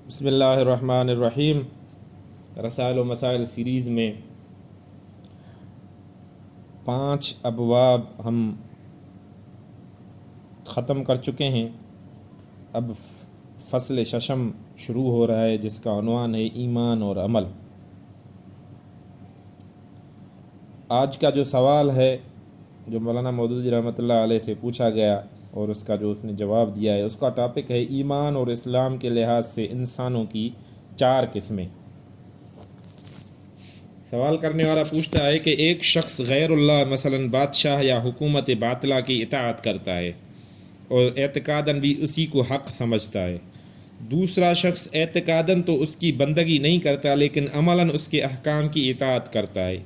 بسم اللہ الرحمن الرحیم۔ رسائل و مسائل سیریز میں 5 ابواب ہم ختم کر چکے ہیں۔ اب فصل ششم شروع ہو رہا ہے جس کا عنوان ہے ایمان اور عمل۔ آج کا جو سوال ہے جو مولانا مودودی رحمۃ اللہ علیہ سے پوچھا گیا اور اس کا جو اس نے جواب دیا ہے، اس کا ٹاپک ہے ایمان اور اسلام کے لحاظ سے انسانوں کی 4 قسمیں۔ سوال کرنے والا پوچھتا ہے کہ ایک شخص غیر اللہ مثلا بادشاہ یا حکومت باطلہ کی اطاعت کرتا ہے اور اعتقاداً بھی اسی کو حق سمجھتا ہے۔ دوسرا شخص اعتقاداً تو اس کی بندگی نہیں کرتا لیکن عملاً اس کے احکام کی اطاعت کرتا ہے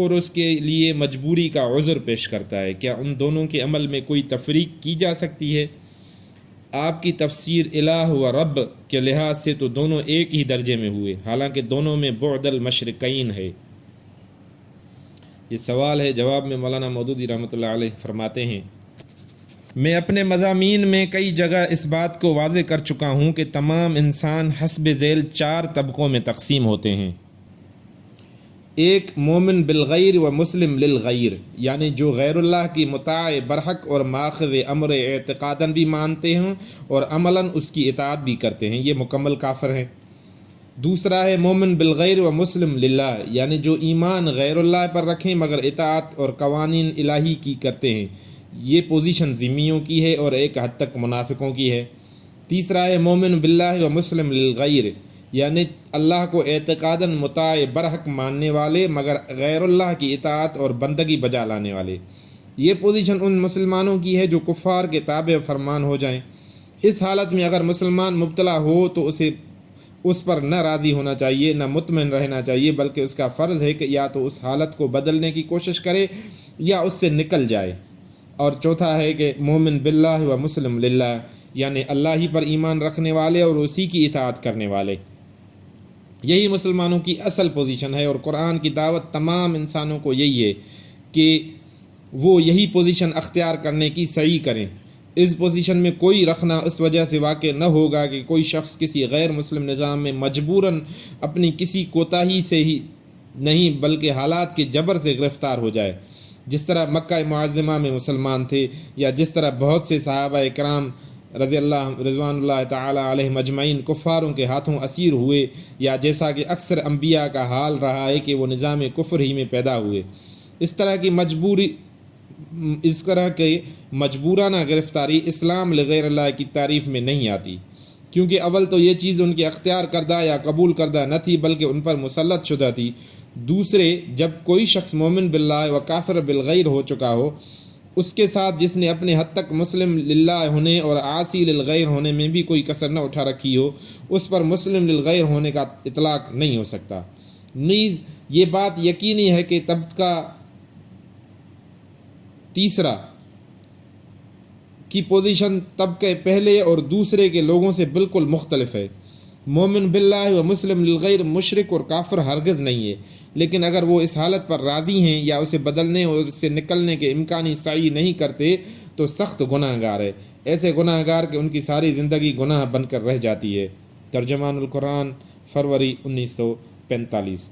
اور اس کے لیے مجبوری کا عذر پیش کرتا ہے۔ کیا ان دونوں کے عمل میں کوئی تفریق کی جا سکتی ہے؟ آپ کی تفسیر الہ و رب کے لحاظ سے تو دونوں ایک ہی درجے میں ہوئے، حالانکہ دونوں میں بعد المشرقین ہے۔ یہ سوال ہے، جواب میں مولانا مودودی رحمۃ اللہ علیہ فرماتے ہیں، میں اپنے مضامین میں کئی جگہ اس بات کو واضح کر چکا ہوں کہ تمام انسان حسب ذیل 4 طبقوں میں تقسیم ہوتے ہیں۔ ایک مومن بالغیر و مسلم للغیر، یعنی جو غیر اللہ کی مطاع برحق اور ماخذ امر اعتقاداً بھی مانتے ہیں اور عملاً اس کی اطاعت بھی کرتے ہیں، یہ مکمل کافر ہے۔ دوسرا ہے مومن بالغیر و مسلم للہ، یعنی جو ایمان غیر اللہ پر رکھیں مگر اطاعت اور قوانین الہی کی کرتے ہیں، یہ پوزیشن ذمیوں کی ہے اور ایک حد تک منافقوں کی ہے۔ تیسرا ہے مومن باللہ و مسلم للغیر، یعنی اللہ کو اعتقاداً مطاع برحق ماننے والے مگر غیر اللہ کی اطاعت اور بندگی بجا لانے والے۔ یہ پوزیشن ان مسلمانوں کی ہے جو کفار کے تابع فرمان ہو جائیں۔ اس حالت میں اگر مسلمان مبتلا ہو تو اسے اس پر نہ راضی ہونا چاہیے نہ مطمئن رہنا چاہیے، بلکہ اس کا فرض ہے کہ یا تو اس حالت کو بدلنے کی کوشش کرے یا اس سے نکل جائے۔ اور چوتھا ہے کہ مومن باللہ و مسلم للہ، یعنی اللہ ہی پر ایمان رکھنے والے اور اسی کی اطاعت کرنے والے۔ یہی مسلمانوں کی اصل پوزیشن ہے اور قرآن کی دعوت تمام انسانوں کو یہی ہے کہ وہ یہی پوزیشن اختیار کرنے کی سعی کریں۔ اس پوزیشن میں کوئی رکھنا اس وجہ سے واقع نہ ہوگا کہ کوئی شخص کسی غیر مسلم نظام میں مجبوراً اپنی کسی کوتاہی سے ہی نہیں بلکہ حالات کے جبر سے گرفتار ہو جائے، جس طرح مکہ معظمہ میں مسلمان تھے، یا جس طرح بہت سے صحابہ کرام رضوان اللہ تعالی علیہ مجمعین کفاروں کے ہاتھوں اسیر ہوئے، یا جیسا کہ اکثر انبیاء کا حال رہا ہے کہ وہ نظام کفر ہی میں پیدا ہوئے۔ اس طرح کی مجبورانہ گرفتاری اسلام لغیر اللہ کی تعریف میں نہیں آتی، کیونکہ اول تو یہ چیز ان کے اختیار کردہ یا قبول کردہ نہ تھی بلکہ ان پر مسلط شدہ تھی۔ دوسرے، جب کوئی شخص مومن باللہ و کافر بالغیر ہو چکا ہو، اس کے ساتھ جس نے اپنے حد تک مسلم للہ ہونے اور عاصی للغیر ہونے میں بھی کوئی کسر نہ اٹھا رکھی ہو، اس پر مسلم للغیر ہونے کا اطلاق نہیں ہو سکتا۔ نیز یہ بات یقینی ہے کہ طبقہ تیسرا کی پوزیشن طبقے پہلے اور دوسرے کے لوگوں سے بالکل مختلف ہے۔ مومن باللہ و مسلم للغیر مشرک اور کافر ہرگز نہیں ہے، لیکن اگر وہ اس حالت پر راضی ہیں یا اسے بدلنے اور اس سے نکلنے کے امکانی سعی نہیں کرتے تو سخت گناہ گار ہے، ایسے گناہ گار کہ ان کی ساری زندگی گناہ بن کر رہ جاتی ہے۔ ترجمان القرآن، فروری 1945۔